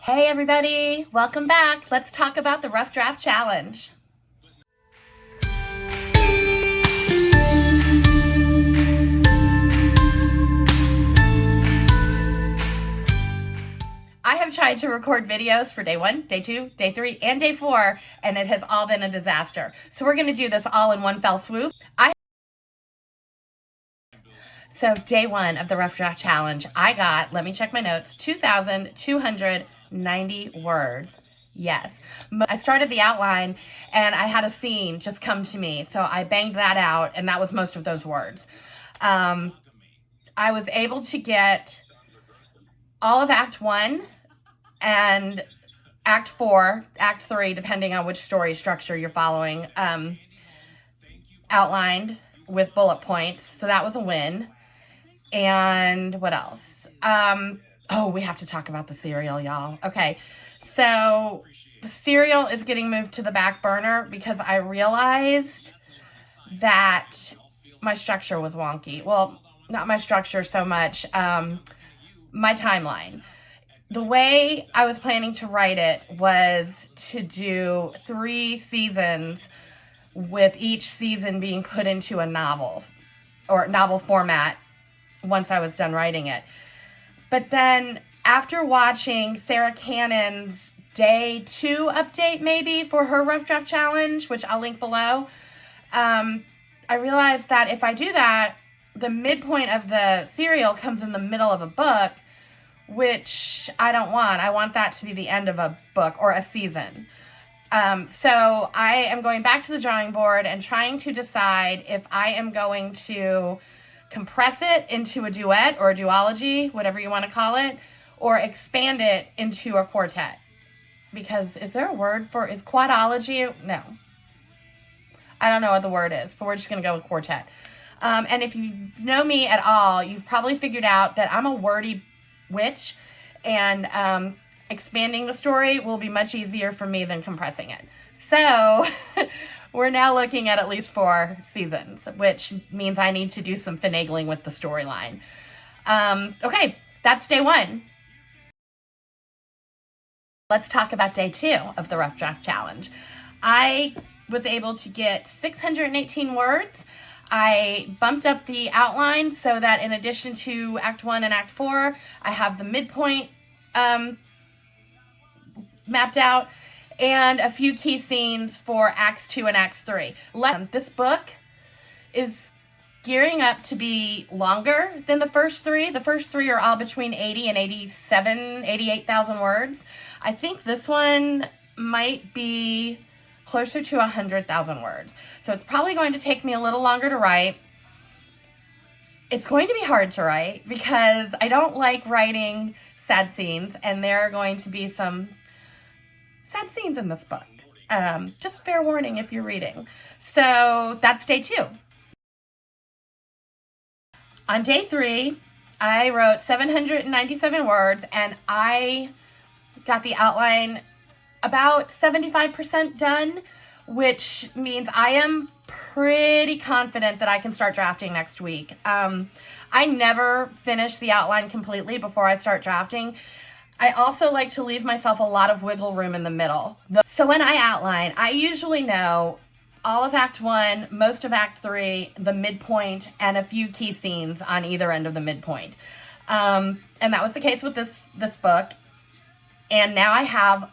Hey everybody, welcome back. Let's talk about the Rough Draft Challenge. I have tried to record videos for day 1, day 2, day 3, and day 4, and it has all been a disaster. So we're gonna do this all in one fell swoop. So day 1 of the Rough Draft Challenge, I got, let me check my notes, 2,290 words. Yes. I started the outline and I had a scene just come to me. So I banged that out and that was most of those words. I was able to get all of Act 1 and Act 4, Act 3, depending on which story structure you're following, outlined with bullet points. So that was a win. And what else? We have to talk about the serial, y'all. Okay, so the serial is getting moved to the back burner because I realized that my structure was wonky. Well, not my structure so much, my timeline. The way I was planning to write it was to do 3 seasons with each season being put into a novel or novel format once I was done writing it. But then after watching Sarah Cannon's day 2 update maybe for her Rough Draft Challenge, which I'll link below, I realized that if I do that, the midpoint of the serial comes in the middle of a book, which I don't want. I want that to be the end of a book or a season. So I am going back to the drawing board and trying to decide if I am going to compress it into a duet or a duology, whatever you want to call it, or expand it into a quartet. Because is there a word for, is quadology? No. I don't know what the word is, but we're just going to go with quartet. And if you know me at all, you've probably figured out that I'm a wordy witch, and expanding the story will be much easier for me than compressing it. So we're now looking at least 4 seasons, which means I need to do some finagling with the storyline. Okay, that's day 1. Let's talk about day 2 of the Rough Draft Challenge. I was able to get 618 words. I bumped up the outline so that in addition to Act 1 and Act 4, I have the midpoint mapped out and a few key scenes for Acts 2 and Acts 3. This book is gearing up to be longer than the first 3. The first 3 are all between 80 and 88,000 words. I think this one might be closer to 100,000 words. So it's probably going to take me a little longer to write. It's going to be hard to write because I don't like writing sad scenes, and there are going to be some sad scenes in this book. Just fair warning if you're reading. So that's day 2. On day 3, I wrote 797 words, and I got the outline about 75% done, which means I am pretty confident that I can start drafting next week. I never finish the outline completely before I start drafting. I also like to leave myself a lot of wiggle room in the middle. So when I outline, I usually know all of Act 1, most of Act 3, the midpoint, and a few key scenes on either end of the midpoint. And that was the case with this book. And now I have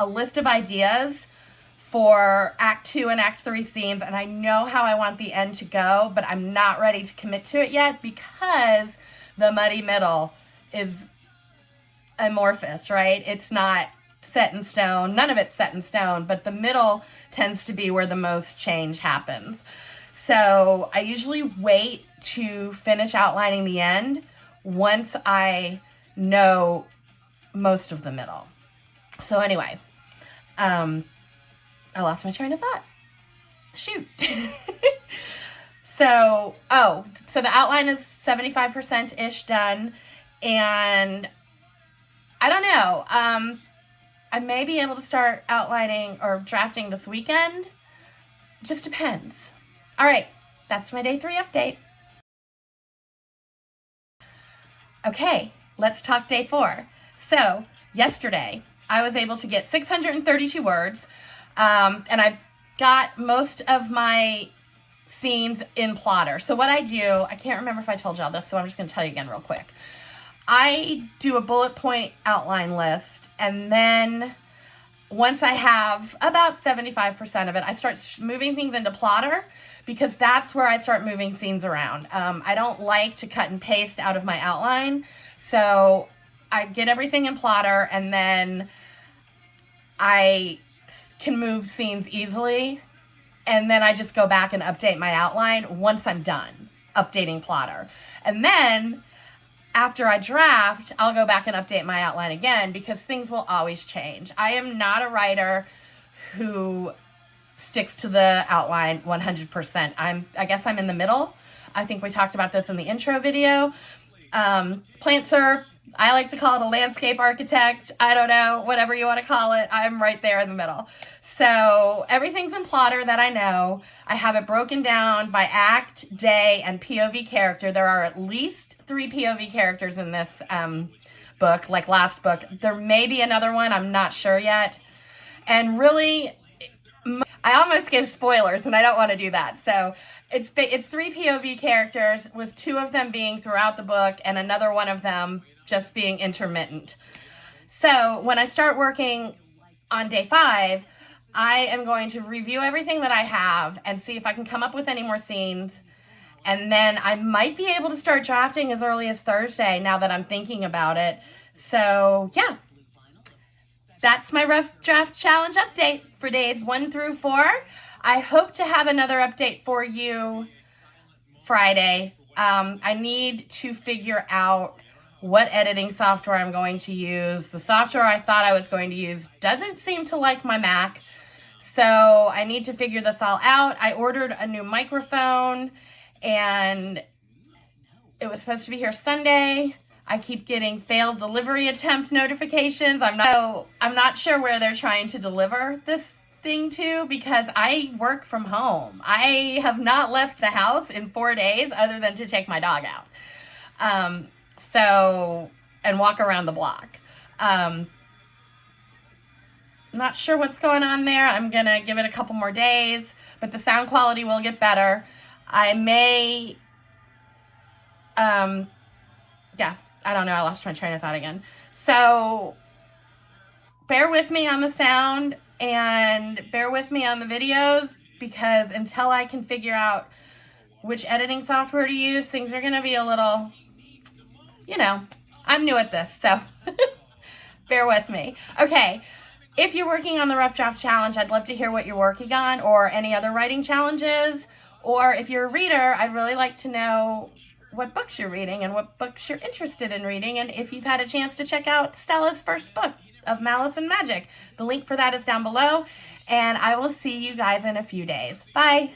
a list of ideas for Act 2 and Act 3 scenes, and I know how I want the end to go, but I'm not ready to commit to it yet because the muddy middle is amorphous, right? It's not set in stone. None of it's set in stone, but the middle tends to be where the most change happens. So I usually wait to finish outlining the end once I know most of the middle. So anyway, I lost my train of thought. Shoot. So the outline is 75%-ish done, and I don't know. I may be able to start outlining or drafting this weekend. Just depends. All right, that's my day 3 update. Okay, let's talk day 4. So yesterday, I was able to get 632 words, and I got most of my scenes in Plotter. So what I do, I can't remember if I told y'all this, so I'm just going to tell you again real quick. I do a bullet point outline list, and then once I have about 75% of it, I start moving things into Plotter, because that's where I start moving scenes around. I don't like to cut and paste out of my outline, so I get everything in Plotter, and then I can move scenes easily, and then I just go back and update my outline once I'm done updating Plotter. And then after I draft, I'll go back and update my outline again, because things will always change. I am not a writer who sticks to the outline 100%. I guess I'm in the middle. I think we talked about this in the intro video. Plantser, I like to call it a landscape architect. I don't know, whatever you want to call it. I'm right there in the middle. So everything's in Plotter that I know. I have it broken down by act, day, and POV character. There are at least 3 POV characters in this book, like last book. There may be another one. I'm not sure yet. And really, I almost gave spoilers, and I don't want to do that. So it's 3 POV characters, with 2 of them being throughout the book and another one of them just being intermittent. So when I start working on day 5, I am going to review everything that I have and see if I can come up with any more scenes. And then I might be able to start drafting as early as Thursday, now that I'm thinking about it. So yeah, that's my Rough Draft Challenge update for days 1 through 4. I hope to have another update for you Friday. I need to figure out what editing software I'm going to use. The software I thought I was going to use doesn't seem to like my Mac, so I need to figure this all out. I ordered a new microphone, and it was supposed to be here Sunday. I keep getting failed delivery attempt notifications. I'm not sure where they're trying to deliver this thing to, because I work from home. I have not left the house in 4 days other than to take my dog out. And walk around the block. Not sure what's going on there. I'm going to give it a couple more days, but the sound quality will get better. I may, I don't know. I lost my train of thought again. So bear with me on the sound and bear with me on the videos, because until I can figure out which editing software to use, things are going to be a little, I'm new at this, so bear with me. Okay, if you're working on the Rough Draft Challenge, I'd love to hear what you're working on, or any other writing challenges. Or if you're a reader, I'd really like to know what books you're reading and what books you're interested in reading, and if you've had a chance to check out Stella's first book of Malice Magic. The link for that is down below, and I will see you guys in a few days. Bye!